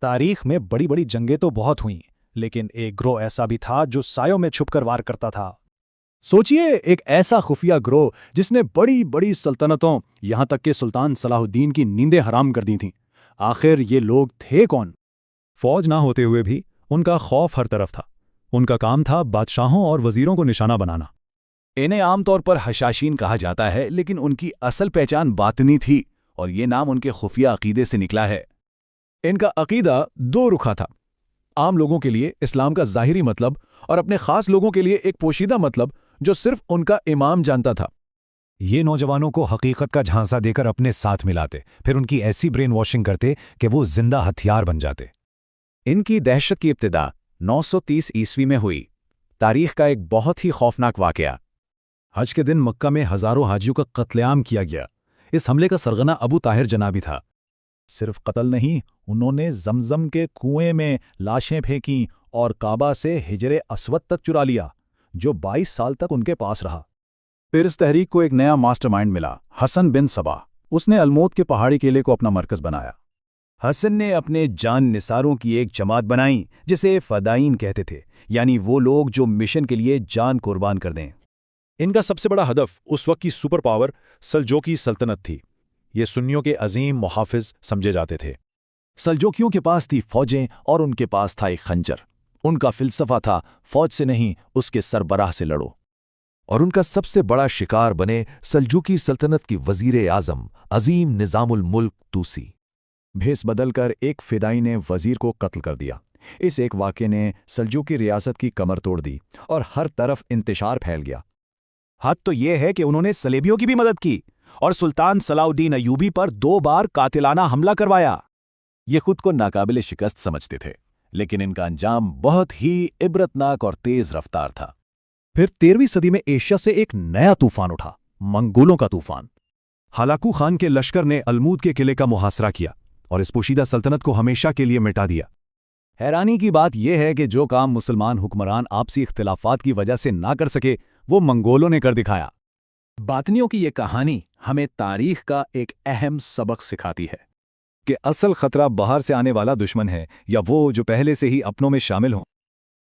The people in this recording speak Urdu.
تاریخ میں بڑی بڑی جنگیں تو بہت ہوئیں، لیکن ایک گروہ ایسا بھی تھا جو سایوں میں چھپ کر وار کرتا تھا۔ سوچئے، ایک ایسا خفیہ گروہ جس نے بڑی بڑی سلطنتوں یہاں تک کہ سلطان صلاح الدین کی نیندیں حرام کر دی تھیں۔ آخر یہ لوگ تھے کون؟ فوج نہ ہوتے ہوئے بھی ان کا خوف ہر طرف تھا۔ ان کا کام تھا بادشاہوں اور وزیروں کو نشانہ بنانا۔ انہیں عام طور پر حشاشین کہا جاتا ہے، لیکن ان کی اصل پہچان باطنی تھی، اور یہ نام ان کے خفیہ عقیدے سے نکلا ہے۔ ان کا عقیدہ دو رخا تھا: عام لوگوں کے لیے اسلام کا ظاہری مطلب، اور اپنے خاص لوگوں کے لیے ایک پوشیدہ مطلب جو صرف ان کا امام جانتا تھا۔ یہ نوجوانوں کو حقیقت کا جھانسا دے کر اپنے ساتھ ملاتے، پھر ان کی ایسی برین واشنگ کرتے کہ وہ زندہ ہتھیار بن جاتے۔ ان کی دہشت کی ابتدا 930 عیسوی میں ہوئی۔ تاریخ کا ایک بہت ہی خوفناک واقعہ۔ حج کے دن مکہ میں ہزاروں حاجیوں کا قتل عام کیا گیا۔ اس حملے کا سرغنہ ابو طاہر جنابی تھا۔ صرف قتل نہیں، انہوں نے زمزم کے کنویں میں لاشیں پھینکیں اور کعبہ سے حجر اسود تک چرا لیا، جو 22 سال تک ان کے پاس رہا۔ پھر اس تحریک کو ایک نیا ماسٹر مائنڈ ملا، حسن بن صبا۔ اس نے الموت کے پہاڑی قلعے کو اپنا مرکز بنایا۔ حسن نے اپنے جان نثاروں کی ایک جماعت بنائی جسے فدائین کہتے تھے، یعنی وہ لوگ جو مشن کے لیے جان قربان کر دیں۔ ان کا سب سے بڑا ہدف اس وقت کی سپر پاور سلجوقی سلطنت تھی۔ یہ سنیوں کے عظیم محافظ سمجھے جاتے تھے۔ سلجوکیوں کے پاس تھی فوجیں اور ان کے پاس تھا ایک خنجر۔ ان کا فلسفہ تھا فوج سے نہیں، اس کے سربراہ سے لڑو۔ اور ان کا سب سے بڑا شکار بنے سلجوکی سلطنت کی وزیر اعظم عظیم نظام الملک توسی۔ بھیس بدل کر ایک فدائی نے وزیر کو قتل کر دیا۔ اس ایک واقعے نے سلجوکی ریاست کی کمر توڑ دی اور ہر طرف انتشار پھیل گیا۔ حد تو یہ ہے کہ انہوں نے صلیبیوں کی بھی مدد کی اور سلطان صلاح الدین ایوبی پر 2 بار قاتلانہ حملہ کروایا۔ یہ خود کو ناقابل شکست سمجھتے تھے، لیکن ان کا انجام بہت ہی عبرتناک اور تیز رفتار تھا۔ پھر 13ویں صدی میں ایشیا سے ایک نیا طوفان اٹھا، منگولوں کا طوفان۔ ہلاکو خان کے لشکر نے المود کے قلعے کا محاصرہ کیا اور اس پوشیدہ سلطنت کو ہمیشہ کے لیے مٹا دیا۔ حیرانی کی بات یہ ہے کہ جو کام مسلمان حکمران آپسی اختلافات کی وجہ سے نہ کر سکے، وہ منگولوں نے کر دکھایا۔ باطنیوں کی یہ کہانی ہمیں تاریخ کا ایک اہم سبق سکھاتی ہے کہ اصل خطرہ باہر سے آنے والا دشمن ہے یا وہ جو پہلے سے ہی اپنوں میں شامل ہوں۔